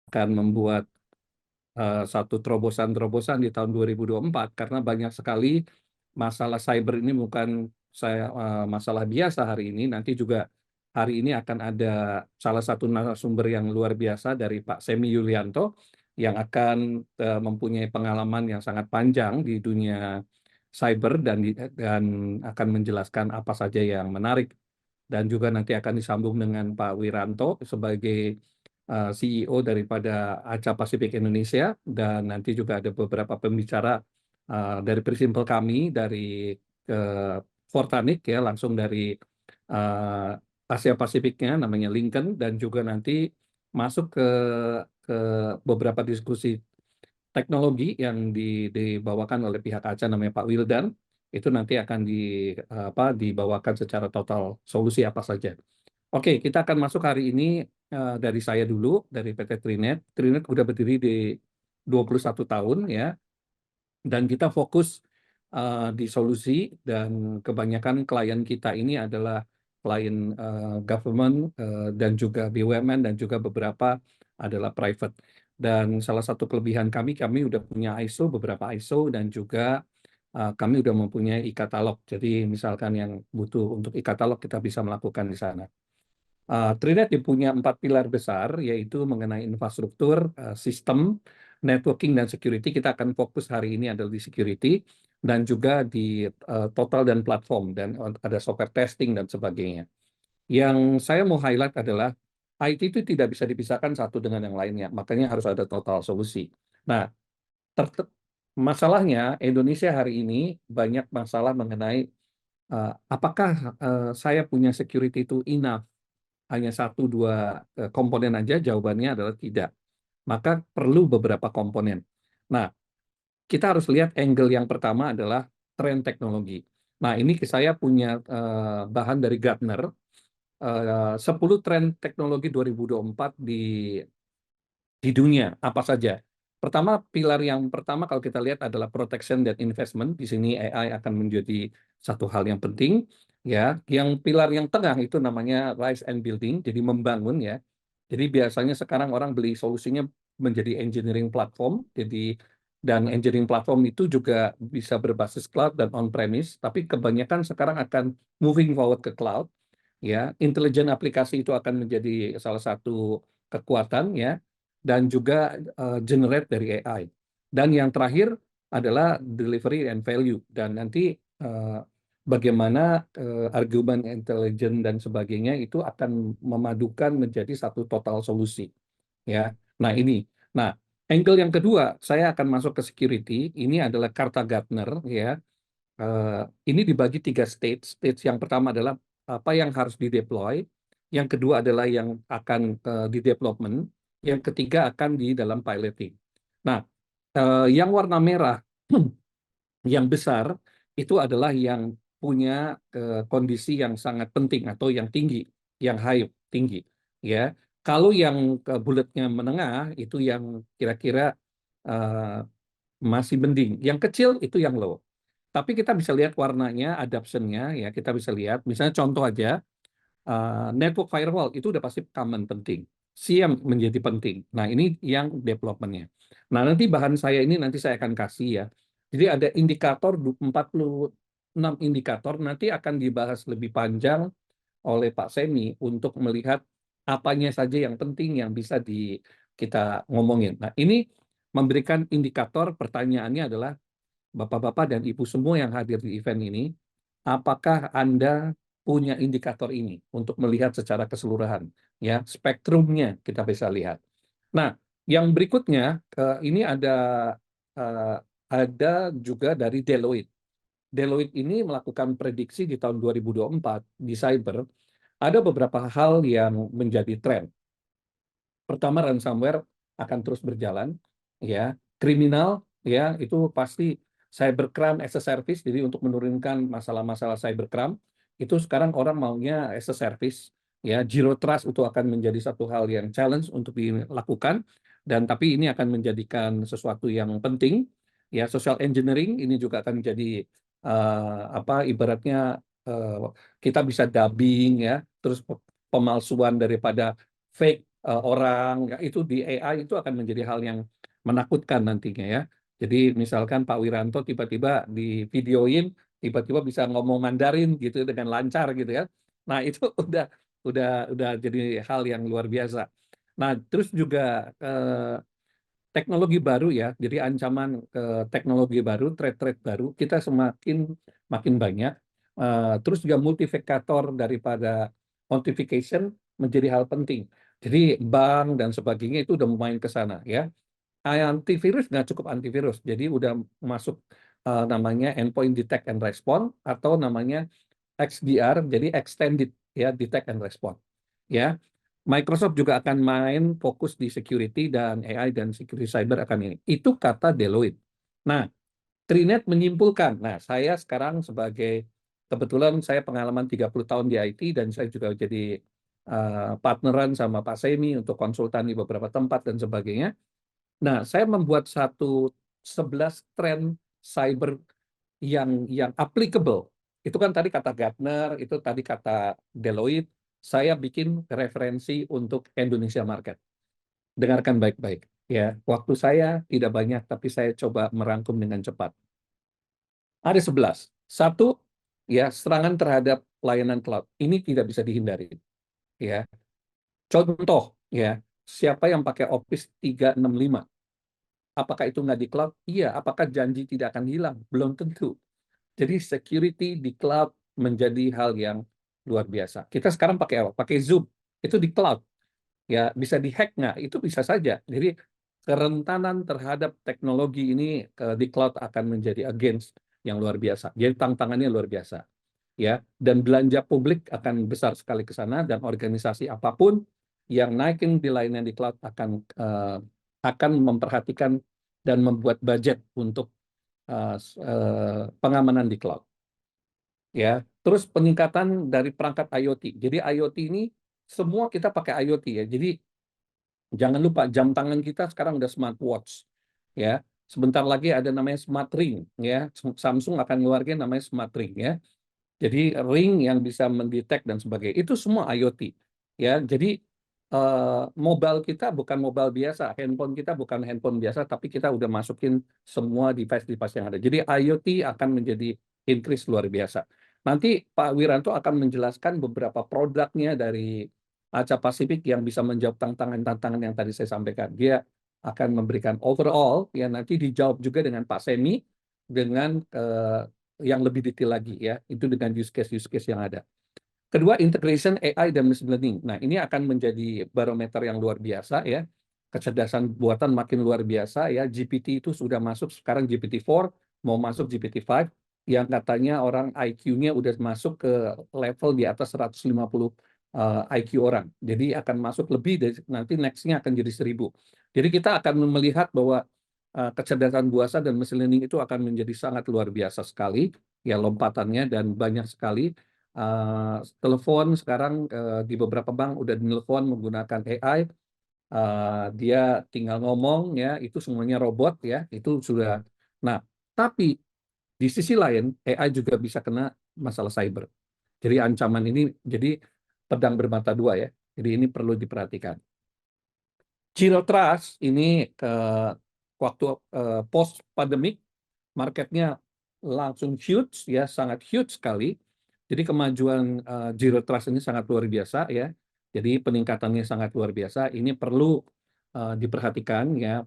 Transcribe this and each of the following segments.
akan membuat satu terobosan-terobosan di tahun 2024 karena banyak sekali masalah cyber ini bukan masalah biasa hari ini. Nanti juga hari ini akan ada salah satu narasumber yang luar biasa dari Pak Semi Yulianto yang akan mempunyai pengalaman yang sangat panjang di dunia cyber dan akan menjelaskan apa saja yang menarik. Dan juga nanti akan disambung dengan Pak Wiranto sebagai CEO daripada Aca Pasifik Indonesia, dan nanti juga ada beberapa pembicara dari Persimpel kami dari Fortanik ya, langsung dari uh, Asia Pasifiknya namanya Lincoln, dan juga nanti masuk ke beberapa diskusi teknologi yang dibawakan oleh pihak Aca namanya Pak Wildan. Itu nanti akan dibawakan secara total solusi apa saja. Oke, kita akan masuk hari ini dari saya dulu, dari PT Trinet. Trinet udah berdiri di 21 tahun ya, dan kita fokus di solusi, dan kebanyakan klien kita ini adalah klien government dan juga BUMN, dan juga beberapa adalah private. Dan salah satu kelebihan kami udah punya ISO, beberapa ISO, dan juga kami udah mempunyai e-katalog. Jadi misalkan yang butuh untuk e-katalog kita bisa melakukan di sana. Trinet punya 4 pilar besar, yaitu mengenai infrastruktur, sistem, networking, dan security. Kita akan fokus hari ini adalah di security, dan juga di total dan platform, dan ada software testing, dan sebagainya. Yang saya mau highlight adalah IT itu tidak bisa dipisahkan satu dengan yang lainnya, makanya harus ada total solusi. Nah, masalahnya Indonesia hari ini banyak masalah mengenai apakah saya punya security itu enough, hanya satu dua komponen aja. Jawabannya adalah tidak. Maka perlu beberapa komponen. Nah, kita harus lihat angle yang pertama adalah tren teknologi. Nah, ini saya punya bahan dari Gartner, 10 tren teknologi 2024 di dunia, apa saja. Pertama, pilar yang pertama kalau kita lihat adalah protection dan investment. Di sini AI akan menjadi satu hal yang penting. Ya, yang pilar yang tengah itu namanya rise and building, jadi membangun ya. Jadi biasanya sekarang orang beli solusinya menjadi engineering platform, dan engineering platform itu juga bisa berbasis cloud dan on-premise, tapi kebanyakan sekarang akan moving forward ke cloud. Ya, intelijen aplikasi itu akan menjadi salah satu kekuatan ya, dan juga generate dari AI. Dan yang terakhir adalah delivery and value, dan nanti bagaimana argumen intelijen dan sebagainya itu akan memadukan menjadi satu total solusi ya. Nah, ini. Nah, angle yang kedua saya akan masuk ke security. Ini adalah Carta Gartner ya. Ini dibagi 3 stage. Stage yang pertama adalah apa yang harus dideploy, yang kedua adalah yang akan di development, yang ketiga akan di dalam piloting. Nah, yang warna merah yang besar itu adalah yang punya kondisi yang sangat penting atau yang tinggi, yang high, tinggi. Ya, kalau yang bulatnya menengah itu yang kira-kira eh, masih mending. Yang kecil itu yang low. Tapi kita bisa lihat warnanya, adoption-nya, ya kita bisa lihat. Misalnya contoh aja, network firewall itu udah pasti common penting. SIEM menjadi penting. Nah, ini yang development-nya. Nah, nanti bahan saya ini nanti saya akan kasih ya. Jadi ada indikator 46 indikator, nanti akan dibahas lebih panjang oleh Pak Semi untuk melihat apanya saja yang penting yang bisa kita ngomongin. Nah, ini memberikan indikator. Pertanyaannya adalah, Bapak-bapak dan Ibu semua yang hadir di event ini, apakah Anda punya indikator ini untuk melihat secara keseluruhan? Ya, spektrumnya kita bisa lihat. Nah, yang berikutnya ini eh, ada juga dari Deloitte. Deloitte ini melakukan prediksi di tahun 2024 di cyber, ada beberapa hal yang menjadi tren. Pertama, ransomware akan terus berjalan, ya. Kriminal, ya, itu pasti cybercrime as a service. Jadi untuk menurunkan masalah-masalah cybercrime, itu sekarang orang maunya as a service, ya. Zero trust itu akan menjadi satu hal yang challenge untuk dilakukan, dan tapi ini akan menjadikan sesuatu yang penting, ya. Social engineering ini juga akan menjadi ibaratnya kita bisa dubbing, ya, terus pemalsuan daripada fake orang, ya, itu di AI itu akan menjadi hal yang menakutkan nantinya ya. Jadi misalkan Pak Wiranto tiba-tiba di videoin, tiba-tiba bisa ngomong Mandarin gitu dengan lancar gitu ya. Nah itu udah jadi hal yang luar biasa. Nah terus juga teknologi baru ya, jadi ancaman ke teknologi baru, threat-threat baru, kita semakin makin banyak. Terus juga multifaktor daripada authentication menjadi hal penting. Jadi bank dan sebagainya itu udah main ke sana ya. Antivirus nggak cukup antivirus, jadi udah masuk namanya endpoint detect and respond atau namanya XDR, jadi extended ya detect and respond. Ya, Microsoft juga akan main fokus di security dan AI dan security cyber akan ini. Itu kata Deloitte. Nah, Trinet menyimpulkan. Nah, saya sekarang sebagai kebetulan saya pengalaman 30 tahun di IT dan saya juga jadi partneran sama Pak Semi untuk konsultan di beberapa tempat dan sebagainya. Nah, saya membuat 11 tren cyber yang applicable. Itu kan tadi kata Gartner, itu tadi kata Deloitte. Saya bikin referensi untuk Indonesia market. Dengarkan baik-baik. Ya, waktu saya tidak banyak, tapi saya coba merangkum dengan cepat. Ada 11. Satu, ya serangan terhadap layanan cloud. Ini tidak bisa dihindari. Ya, contoh, ya siapa yang pakai Office 365? Apakah itu nggak di cloud? Iya. Apakah janji tidak akan hilang? Belum tentu. Jadi security di cloud menjadi hal yang luar biasa. Kita sekarang pakai apa? Pakai Zoom. Itu di cloud. Ya, bisa dihack nggak? Itu bisa saja. Jadi kerentanan terhadap teknologi ini di cloud akan menjadi against yang luar biasa. Jadi tantangannya luar biasa. Ya, dan belanja publik akan besar sekali ke sana dan organisasi apapun yang naikin di layanan di cloud akan memperhatikan dan membuat budget untuk pengamanan di cloud. Ya, terus peningkatan dari perangkat IoT. Jadi IoT ini semua kita pakai IoT ya. Jadi jangan lupa jam tangan kita sekarang udah smartwatch ya. Sebentar lagi ada namanya smart ring ya. Samsung akan ngeluarin namanya smart ring ya. Jadi ring yang bisa mendetek dan sebagainya. Itu semua IoT ya. Jadi mobile kita bukan mobile biasa, handphone kita bukan handphone biasa, tapi kita udah masukin semua device-device yang ada. Jadi IoT akan menjadi increase luar biasa. Nanti Pak Wiranto akan menjelaskan beberapa produknya dari Asia Pasifik yang bisa menjawab tantangan-tantangan yang tadi saya sampaikan. Dia akan memberikan overall, ya nanti dijawab juga dengan Pak Semi dengan yang lebih detail lagi ya, itu dengan use case yang ada. Kedua, integration AI dan machine learning. Nah, ini akan menjadi barometer yang luar biasa ya. Kecerdasan buatan makin luar biasa ya. GPT itu sudah masuk, sekarang GPT-4, mau masuk GPT-5, yang katanya orang IQ-nya udah masuk ke level di atas 150 IQ orang. Jadi akan masuk lebih dari nanti next-nya akan jadi 1000. Jadi kita akan melihat bahwa kecerdasan buatan dan machine learning itu akan menjadi sangat luar biasa sekali ya lompatannya dan banyak sekali. Telepon sekarang di beberapa bank udah telepon menggunakan AI, dia tinggal ngomong ya, itu semuanya robot ya, itu sudah. Nah, tapi di sisi lain AI juga bisa kena masalah cyber. Jadi ancaman ini jadi pedang bermata dua ya. Jadi ini perlu diperhatikan. Zero Trust ini waktu post pandemic marketnya langsung huge ya, sangat huge sekali. Jadi kemajuan Zero Trust ini sangat luar biasa ya. Jadi peningkatannya sangat luar biasa. Ini perlu diperhatikan ya.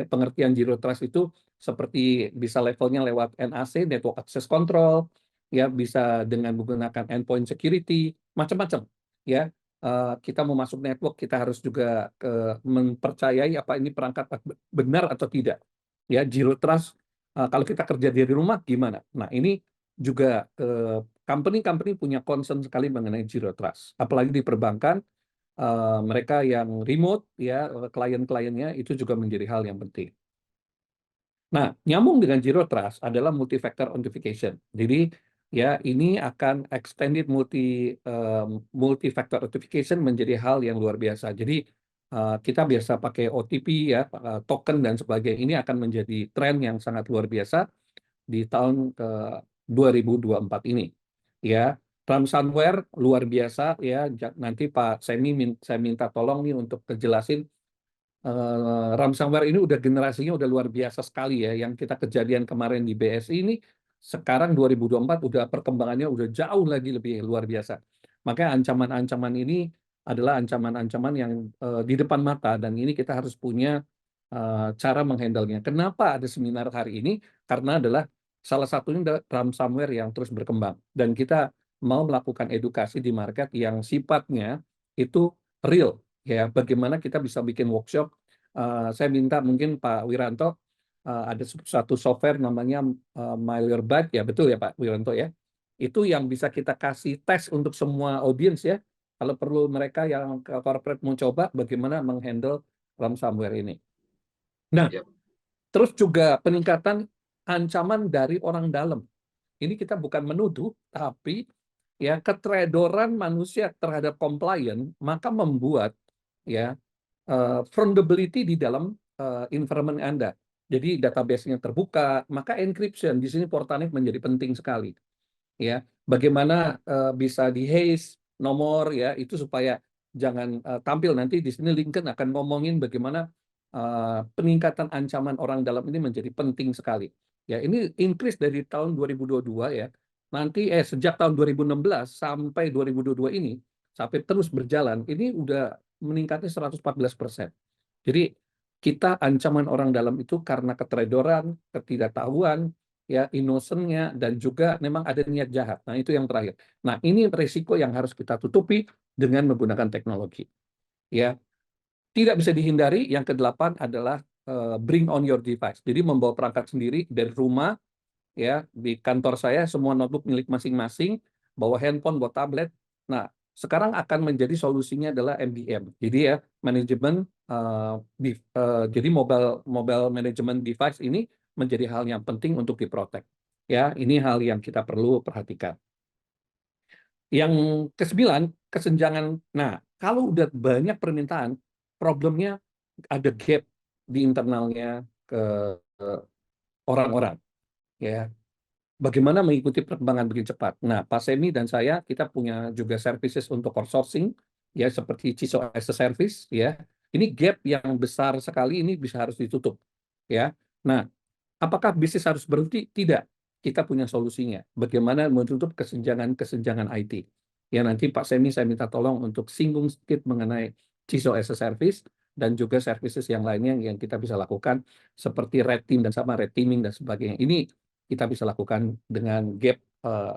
Pengertian Zero Trust itu seperti bisa levelnya lewat NAC, Network Access Control, ya bisa dengan menggunakan endpoint security, macam-macam ya. Kita mau masuk network, kita harus juga mempercayai apa ini perangkat benar atau tidak. Ya, Zero Trust kalau kita kerja dari rumah gimana? Nah, ini juga company-company punya concern sekali mengenai Zero Trust. Apalagi di perbankan, mereka yang remote, ya klien-kliennya itu juga menjadi hal yang penting. Nah, nyambung dengan Zero Trust adalah multi-factor authentication. Jadi, ya ini akan extended multi-factor authentication menjadi hal yang luar biasa. Jadi, kita biasa pakai OTP ya, token dan sebagainya. Ini akan menjadi tren yang sangat luar biasa di tahun 2024 ini. Ya, Ransomware luar biasa ya. Nanti Pak Semi saya minta tolong nih untuk kejelasin. Ransomware ini udah generasinya udah luar biasa sekali ya. Yang kita kejadian kemarin di BSI ini sekarang 2024 udah perkembangannya udah jauh lagi lebih luar biasa. Makanya ancaman-ancaman ini adalah ancaman-ancaman yang di depan mata, dan ini kita harus punya cara menghandlenya. Kenapa ada seminar hari ini? Karena adalah salah satunya adalah ransomware yang terus berkembang, dan kita mau melakukan edukasi di market yang sifatnya itu real ya. Bagaimana kita bisa bikin workshop. Saya minta mungkin Pak Wiranto, ada satu software namanya Malwarebytes ya, betul ya Pak Wiranto ya. Itu yang bisa kita kasih tes untuk semua audiens ya. Kalau perlu mereka yang ke corporate mau coba bagaimana menghandle ransomware ini. Nah, Yep. terus juga peningkatan ancaman dari orang dalam. Ini kita bukan menuduh, tapi ya keteledoran manusia terhadap compliance maka membuat ya vulnerability di dalam environment Anda. Jadi database-nya terbuka, maka encryption di sini Portanik menjadi penting sekali. Ya, bagaimana bisa di haze nomor ya itu supaya jangan tampil. Nanti di sini Lincoln akan ngomongin bagaimana peningkatan ancaman orang dalam ini menjadi penting sekali. Ya, ini increase dari tahun 2022 ya. Nanti sejak tahun 2016 sampai 2022 ini sampai terus berjalan, ini udah meningkatnya 114%. Jadi kita ancaman orang dalam itu karena keteledoran, ketidaktahuan, ya innocent-nya, dan juga memang ada niat jahat. Nah, itu yang terakhir. Nah, ini risiko yang harus kita tutupi dengan menggunakan teknologi. Ya, tidak bisa dihindari. Yang kedelapan adalah bring on your device. Jadi membawa perangkat sendiri dari rumah ya. Di kantor saya semua notebook milik masing-masing, bawa handphone, bawa tablet. Nah, sekarang akan menjadi solusinya adalah MDM. Jadi ya, manajemen jadi mobile management device ini menjadi hal yang penting untuk diprotek. Ya, ini hal yang kita perlu perhatikan. Yang kesembilan, kesenjangan. Nah, kalau udah banyak permintaan, problemnya ada gap di internalnya ke orang-orang. Ya, bagaimana mengikuti perkembangan begitu cepat. Nah, Pak Semi dan saya, kita punya juga services untuk outsourcing, ya seperti CISO as a service, ya. Ini gap yang besar sekali, ini bisa harus ditutup, ya. Nah, apakah bisnis harus berhenti? Tidak. Kita punya solusinya. Bagaimana menutup kesenjangan-kesenjangan IT. Ya, nanti Pak Semi saya minta tolong untuk singgung sedikit mengenai CISO as a service dan juga services yang lainnya yang kita bisa lakukan seperti red team dan sama red teaming dan sebagainya. Ini kita bisa lakukan dengan gap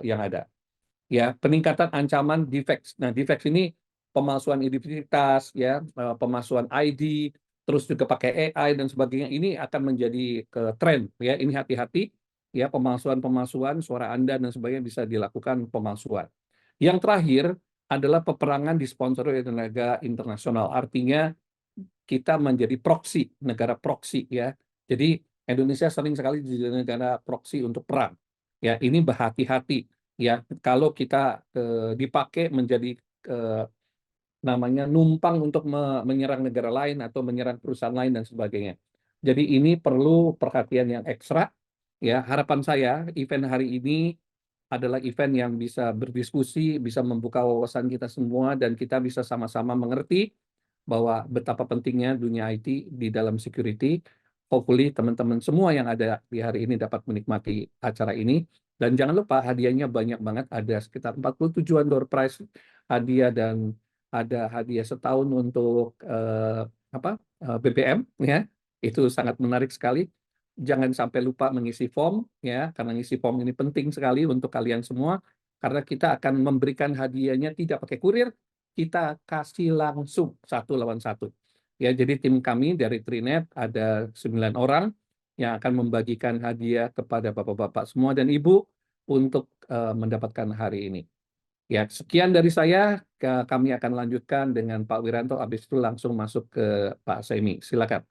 yang ada. Ya, peningkatan ancaman defects. Nah, defects ini pemalsuan identitas, ya, pemalsuan ID, terus juga pakai AI dan sebagainya. Ini akan menjadi ke tren, ya. Ini hati-hati, ya, pemalsuan suara Anda dan sebagainya bisa dilakukan pemalsuan. Yang terakhir adalah peperangan disponsori oleh negara internasional. Artinya kita menjadi proksi, negara proksi ya. Jadi Indonesia sering sekali jadi negara proksi untuk perang. Ya, ini berhati-hati ya kalau kita dipakai menjadi namanya numpang untuk menyerang negara lain atau menyerang perusahaan lain dan sebagainya. Jadi ini perlu perhatian yang ekstra ya. Harapan saya event hari ini adalah event yang bisa berdiskusi, bisa membuka wawasan kita semua, dan kita bisa sama-sama mengerti bahwa betapa pentingnya dunia IT di dalam security. Hopefully teman-teman semua yang ada di hari ini dapat menikmati acara ini. Dan jangan lupa hadiahnya banyak banget, ada sekitar 47-an door prize hadiah, dan ada hadiah setahun untuk BBM ya. Itu sangat menarik sekali. Jangan sampai lupa mengisi form ya, karena ngisi form ini penting sekali untuk kalian semua, karena kita akan memberikan hadiahnya tidak pakai kurir, kita kasih langsung 1 lawan 1. Ya, jadi tim kami dari Trinet ada 9 orang yang akan membagikan hadiah kepada bapak-bapak semua dan ibu untuk mendapatkan hari ini. Ya, sekian dari saya. Kami akan lanjutkan dengan Pak Wiranto, habis itu langsung masuk ke Pak Semi. Silakan.